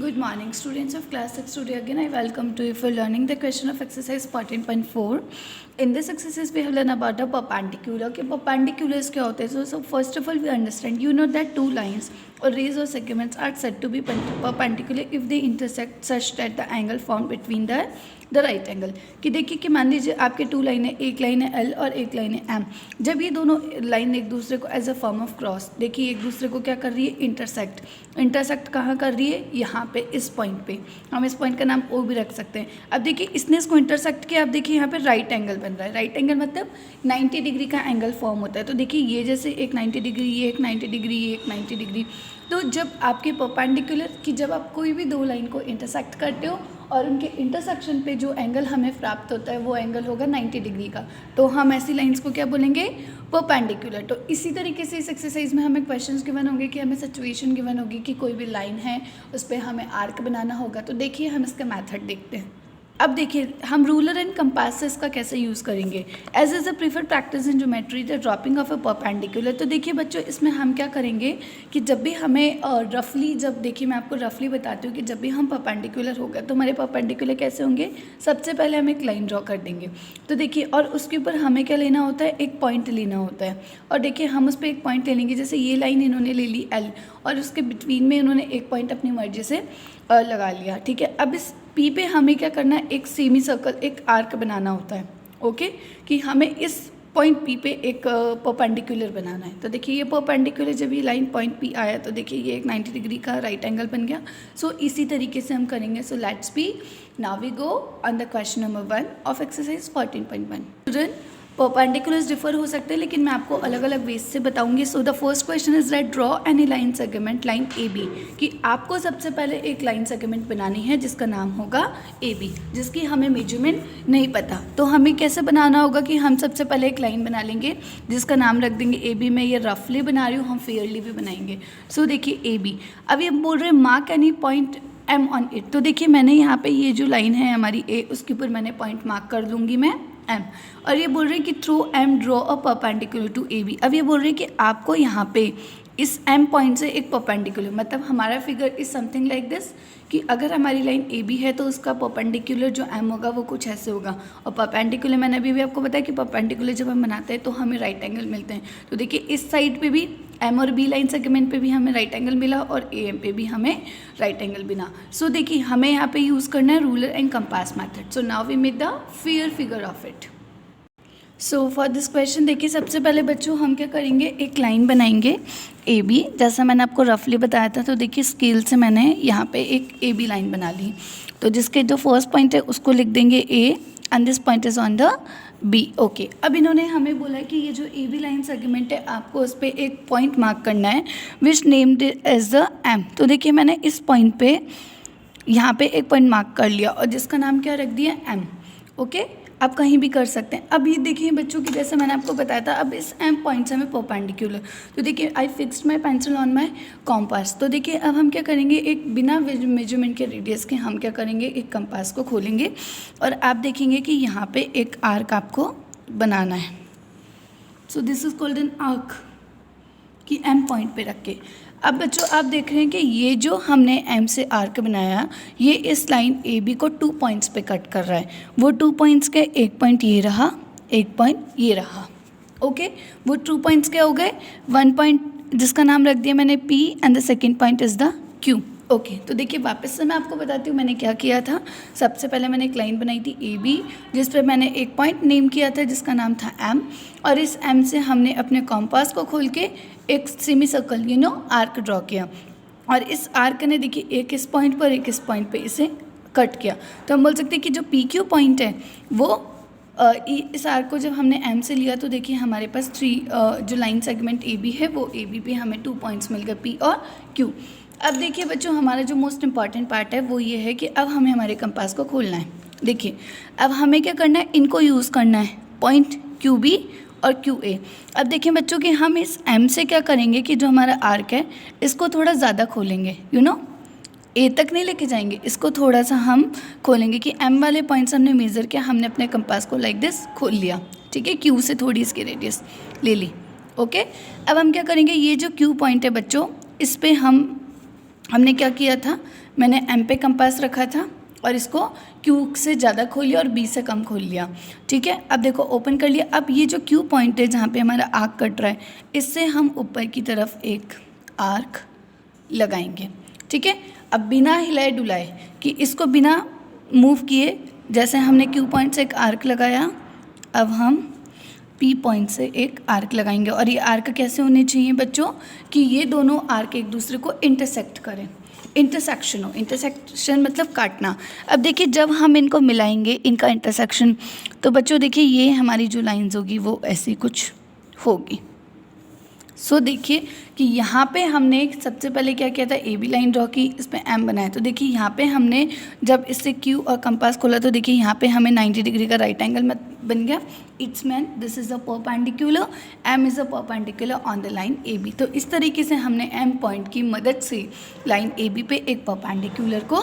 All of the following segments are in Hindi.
Good morning, students of class 6. Today again I welcome to you for learning the question of exercise 14.4. In this exercise we have learned about the perpendicular. कि perpendiculars क्या होते हैं? So first of all we understand, you know that two lines or rays or segments are said to be perpendicular if they intersect such that the angle formed between the right angle. कि देखिए कि मान लीजिए आपके टू लाइन है, एक लाइन है L और एक लाइन है M. जब ये दोनों लाइन एक दूसरे को as a form of cross, देखिए एक दूसरे को क्या कर रही है, इंटरसेक्ट कहाँ कर रही है, यहाँ पे इस पॉइंट पे. हम इस पॉइंट का नाम O भी रख सकते हैं. अब देखिए इसने इसको इंटरसेक्ट किया. अब देखिए यहाँ पे राइट एंगल बन रहा है. राइट एंगल मतलब 90 डिग्री का एंगल फॉर्म होता है. तो देखिए ये जैसे एक 90 डिग्री, ये एक 90 डिग्री, ये एक 90 डिग्री. तो जब आपके परपेंडिकुलर कि जब आप कोई भी दो लाइन को इंटरसेक्ट करते हो और उनके इंटरसेक्शन पे जो एंगल हमें प्राप्त होता है वो एंगल होगा 90 डिग्री का, तो हम ऐसी लाइंस को क्या बोलेंगे, परपेंडिकुलर. तो इसी तरीके से इस एक्सरसाइज में हमें क्वेश्चंस गिवन होंगे कि हमें सिचुएशन गिवन होगी कि कोई भी लाइन है उस पर हमें आर्क बनाना होगा. तो देखिए हम इसका मेथड देखते हैं. अब देखिए हम रूलर एंड कंपास से इसका कैसे यूज़ करेंगे. As is a prefer practice in geometry the dropping of a perpendicular. तो देखिए बच्चों इसमें हम क्या करेंगे कि जब भी हमें रफली, जब देखिए मैं आपको रफली बताती हूँ कि जब भी हम परपेंडिकुलर होगा तो हमारे परपेंडिकुलर कैसे होंगे. सबसे पहले हम एक लाइन ड्रॉ कर देंगे. तो देखिए और उसके ऊपर हमें क्या लेना होता है, एक पॉइंट लेना होता है. और देखिए हम उस पर एक पॉइंट ले लेंगे. जैसे ये लाइन इन्होंने ले ली L और उसके बिटवीन में इन्होंने एक पॉइंट अपनी मर्जी से लगा लिया. ठीक है. अब इस P पे हमें क्या करना है, एक सेमी सर्कल, एक आर्क बनाना होता है. ओके, कि हमें इस पॉइंट P पे एक परपेंडिकुलर बनाना है. तो देखिए ये परपेंडिकुलर जब ये लाइन पॉइंट P आया तो देखिए ये एक 90 डिग्री का राइट एंगल बन गया. सो इसी तरीके से हम करेंगे. So let's be now we go on the question number 1 of exercise 14.1. Perpendiculars differ हो सकते हैं लेकिन मैं आपको अलग अलग वेज से बताऊंगी. So the first question is that draw any line segment line AB. कि आपको सबसे पहले एक लाइन सेगमेंट बनानी है जिसका नाम होगा AB, जिसकी हमें मेजरमेंट नहीं पता. तो हमें कैसे बनाना होगा कि हम सबसे पहले एक लाइन बना लेंगे जिसका नाम रख देंगे AB. मैं ये रफली बना रही हूँ, हम फेयरली भी बनाएंगे. सो देखिए AB. अब ये बोल रहे mark any point M on it. तो देखिए मैंने यहाँ पे ये जो लाइन है हमारी A, उसके ऊपर मैंने पॉइंट मार्क कर लूँगी मैं M. और ये बोल रहे हैं कि through M draw a perpendicular to AB. अब ये बोल रहे हैं कि आपको यहाँ पे इस M पॉइंट से एक परपेंडिकुलर, मतलब हमारा figure is something like this कि अगर हमारी लाइन AB है तो उसका परपेंडिकुलर जो M होगा वो कुछ ऐसे होगा. और परपेंडिकुलर मैंने अभी भी आपको बताया कि परपेंडिकुलर जब हम बनाते हैं तो हमें राइट एंगल मिलते हैं. तो देखिए इस साइड पे भी M और B लाइन सेगमेंट पे भी हमें राइट एंगल मिला और AM पे भी हमें राइट एंगल मिला. सो देखिए हमें यहाँ पे यूज़ करना है ruler and compass method. So now we make the fair figure of it. So for this question देखिए सबसे पहले बच्चों हम क्या करेंगे, एक लाइन बनाएंगे AB, जैसा मैंने आपको रफली बताया था. तो देखिए स्केल से मैंने यहाँ पे एक AB लाइन बना ली. तो जिसके जो फर्स्ट पॉइंट है उसको लिख देंगे A and this point is on the B. Okay. अब इन्होंने हमें बोला कि ये जो AB लाइन सेगमेंट है आपको उस पर एक पॉइंट मार्क करना है विच नेम्ड एज द M. तो देखिए मैंने इस पॉइंट पे यहाँ पे एक पॉइंट मार्क कर लिया और जिसका नाम क्या रख दिया, M. ओके. आप कहीं भी कर सकते हैं. अब ये देखिए बच्चों की जैसे मैंने आपको बताया था, अब इस M पॉइंट से हमें परपेंडिकुलर. तो देखिए I fixed my pencil on my compass. तो देखिए अब हम क्या करेंगे, एक बिना मेजरमेंट के रेडियस के हम क्या करेंगे, एक कंपास को खोलेंगे और आप देखेंगे कि यहाँ पे एक आर्क आपको बनाना है. So this is called an arc कि M पॉइंट पे रख के. अब बच्चों आप देख रहे हैं कि ये जो हमने M से आर्क बनाया ये इस लाइन AB को 2 पॉइंट्स पे कट कर रहा है. वो 2 पॉइंट्स के, एक पॉइंट ये रहा, एक पॉइंट ये रहा. ओके. वो 2 पॉइंट्स क्या हो गए, 1 पॉइंट जिसका नाम रख दिया मैंने P and the second point is the Q. Okay. तो देखिए वापस से मैं आपको बताती हूँ मैंने क्या किया था. सबसे पहले मैंने एक लाइन बनाई थी AB जिस पर मैंने एक पॉइंट नेम किया था जिसका नाम था M. और इस M से हमने अपने कॉम्पास को खोल के एक सेमी सर्कल आर्क ड्रॉ किया. और इस आर्क ने देखिए एक इस पॉइंट पर, एक इस पॉइंट पे इसे कट किया. तो हम बोल सकते हैं कि जो PQ पॉइंट है वो इस आर्क को जब हमने M से लिया तो देखिए हमारे पास 3 जो लाइन सेगमेंट AB है वो AB पे हमें 2 पॉइंट्स मिल गए, P और Q. अब देखिए बच्चों हमारा जो मोस्ट इंपॉर्टेंट पार्ट है वो ये है कि अब हमें हमारे कंपास को खोलना है. देखिए अब हमें क्या करना है, इनको यूज़ करना है, पॉइंट QB और QA. अब देखिए बच्चों कि हम इस M से क्या करेंगे कि जो हमारा आर्क है इसको थोड़ा ज़्यादा खोलेंगे, A तक नहीं लेके जाएंगे, इसको थोड़ा सा हम खोलेंगे कि M वाले पॉइंट्स हमने मेज़र किया, हमने अपने कंपास को लाइक दिस खोल लिया. ठीक है. Q से थोड़ी इसकी रेडियस ले ली. ओके. अब हम क्या करेंगे, ये जो Q पॉइंट है बच्चों इस पर हमने क्या किया था, मैंने एम पे कंपास रखा था और इसको क्यू से ज़्यादा खोल लिया और बी से कम खोल लिया। ठीक है, अब देखो ओपन कर लिया। अब ये जो क्यू पॉइंट है जहाँ पे हमारा आर्क कट रहा है, इससे हम ऊपर की तरफ एक आर्क लगाएंगे। ठीक है, अब बिना हिलाए डुलाए कि इसको बिना मूव किए, जैसे हमने क्यू पॉइंट से एक आर्क लगाया, अब हम पी पॉइंट से एक आर्क लगाएंगे। और ये आर्क कैसे होने चाहिए बच्चों कि ये दोनों आर्क एक दूसरे को इंटरसेक्ट करें, इंटरसेक्शन हो। इंटरसेक्शन मतलब काटना। अब देखिए जब हम इनको मिलाएंगे, इनका इंटरसेक्शन, तो बच्चों देखिए ये हमारी जो लाइंस होगी वो ऐसी कुछ होगी। सो देखिए कि यहाँ पे हमने सबसे पहले क्या किया था, ए बी लाइन ड्रॉ की, इस पर एम बनाया। तो देखिए यहाँ पे हमने जब इससे क्यू और कंपास खोला तो देखिए यहाँ पे हमें 90 डिग्री का राइट एंगल बन गया। It's mean this is a perpendicular, M is a perpendicular on the line A B. तो इस तरीके से हमने एम पॉइंट की मदद से लाइन ए बी पे एक परपेंडिकुलर को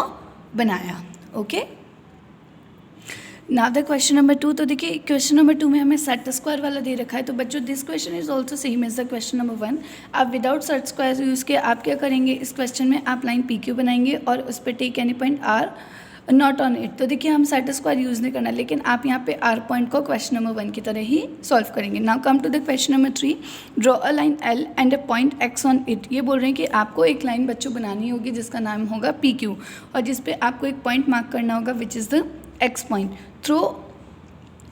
बनाया। Okay, now the question number 2। तो देखिए क्वेश्चन नंबर 2 में हमें सेट स्क्वायर वाला दे रखा है। तो बच्चों this question is also same as the question number 1। आप विदाउट सेट स्क्वायर यूज़ किए आप क्या करेंगे, इस क्वेश्चन में आप लाइन पी क्यू बनाएंगे और उस पर take any point R not on it. तो देखिए हम सेट स्क्वायर यूज़ नहीं करना, लेकिन आप यहाँ पे आर पॉइंट को क्वेश्चन नंबर 1 की तरह ही सॉल्व करेंगे। Now come to the question number 3। Draw a line L and a point X on it. ये बोल रहे हैं कि आपको एक लाइन बच्चों बनानी होगी जिसका नाम होगा पी क्यू, और जिस पे आपको एक पॉइंट मार्क करना होगा which is the X point. Through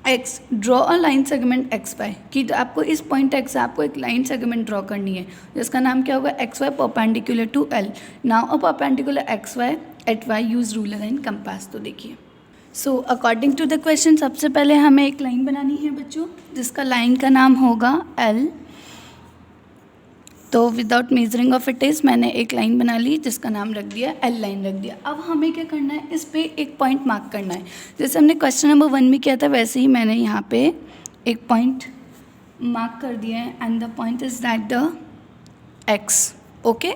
X draw a line segment X Y, कि आपको इस पॉइंट एक्स से आपको एक लाइन सेगमेंट ड्रॉ करनी है जिसका नाम क्या होगा, X Y perpendicular to L. Now a perpendicular X Y at Y use ruler and compass. तो देखिए so according to the question सबसे पहले हमें एक लाइन बनानी है बच्चों जिसका लाइन का नाम होगा एल। तो without measuring of it is मैंने एक लाइन बना ली जिसका नाम रख दिया एल लाइन रख दिया। अब हमें क्या करना है, इस पे एक पॉइंट मार्क करना है। जैसे हमने क्वेश्चन नंबर 1 में किया था वैसे ही मैंने यहाँ पे एक पॉइंट मार्क कर दिया है and the point is that the x. Okay,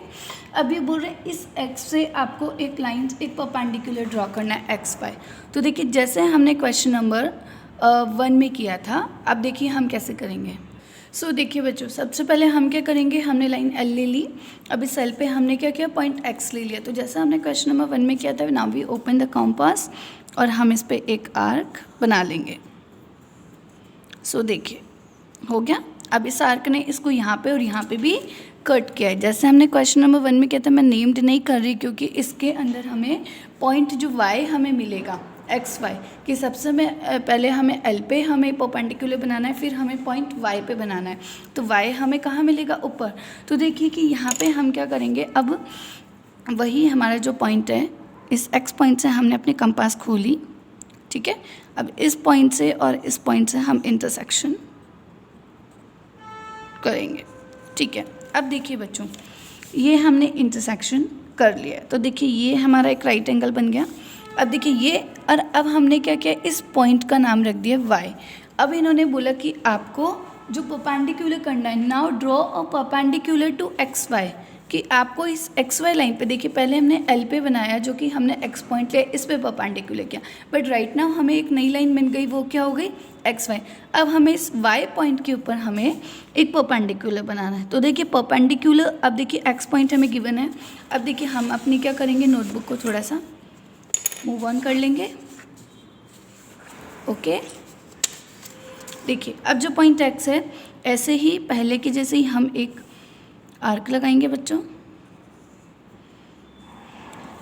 अब ये बोल रहे हैं इस एक्स से आपको एक लाइन एक परपेंडिकुलर ड्रॉ करना है एक्स वाई। तो देखिए जैसे हमने क्वेश्चन नंबर 1 में किया था, अब देखिए हम कैसे करेंगे। सो देखिए बच्चों सबसे पहले हम क्या करेंगे, हमने लाइन एल ले ली। अब इस एल पे हमने क्या किया, पॉइंट एक्स ले लिया। तो जैसा हमने क्वेश्चन नंबर 1 में किया था, now we open the compass और हम इस पे एक आर्क बना लेंगे। सो देखिए हो गया। अब इस आर्क ने इसको यहाँ पे और यहाँ पे भी कट किया है। जैसे हमने क्वेश्चन नंबर 1 में किया था, मैं नेम्ड नहीं कर रही क्योंकि इसके अंदर हमें पॉइंट जो वाई हमें मिलेगा एक्स वाई कि सबसे पहले हमें एल पे हमें परपेंडिकुलर बनाना है, फिर हमें पॉइंट वाई पे बनाना है। तो वाई हमें कहाँ मिलेगा, ऊपर। तो देखिए कि यहाँ पे हम क्या करेंगे, अब वही हमारा जो पॉइंट है इस एक्स पॉइंट से हमने अपनी कंपास खोली। ठीक है, अब इस पॉइंट से और इस पॉइंट से हम इंटरसेक्शन करेंगे। ठीक है, अब देखिए बच्चों ये हमने इंटरसेक्शन कर लिया है। तो देखिए ये हमारा एक राइट एंगल बन गया। अब देखिए ये, और अब हमने क्या किया, इस पॉइंट का नाम रख दिया y। अब इन्होंने बोला कि आपको जो परपेंडिकुलर करना है, now draw a perpendicular to X Y, कि आपको इस एक्स वाई लाइन पे, देखिए पहले हमने एल पे बनाया जो कि हमने एक्स पॉइंट लिया, इस पे परपेंडिकुलर किया, बट राइट नाउ हमें एक नई लाइन बन गई, वो क्या हो गई, एक्स वाई। अब हमें इस वाई पॉइंट के ऊपर हमें एक परपेंडिकुलर बनाना है। तो देखिए परपेंडिकुलर, अब देखिए एक्स पॉइंट हमें गिवन है। अब देखिए हम अपनी क्या करेंगे, नोटबुक को थोड़ा सा मूव ऑन कर लेंगे। ओके, देखिए अब जो पॉइंट एक्स है, ऐसे ही पहले की जैसे ही हम एक आर्क लगाएंगे बच्चों।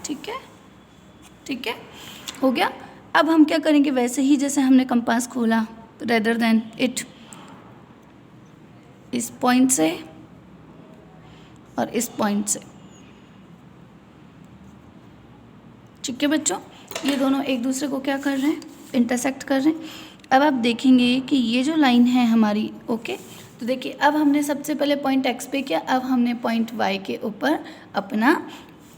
ठीक है, ठीक है, हो गया। अब हम क्या करेंगे, वैसे ही जैसे हमने कंपास खोला, रेदर देन इट इस पॉइंट से और इस पॉइंट से। ठीक है बच्चों, ये दोनों एक दूसरे को क्या कर रहे हैं, इंटरसेक्ट कर रहे हैं। अब आप देखेंगे कि ये जो लाइन है हमारी, ओके, तो देखिए अब हमने सबसे पहले पॉइंट एक्स पे किया, अब हमने पॉइंट वाई के ऊपर अपना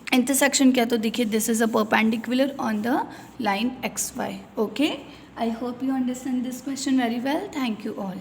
इंटरसेक्शन किया। तो देखिए this is a perpendicular on the line X Y. Okay, I hope you understand this question very well. Thank you all.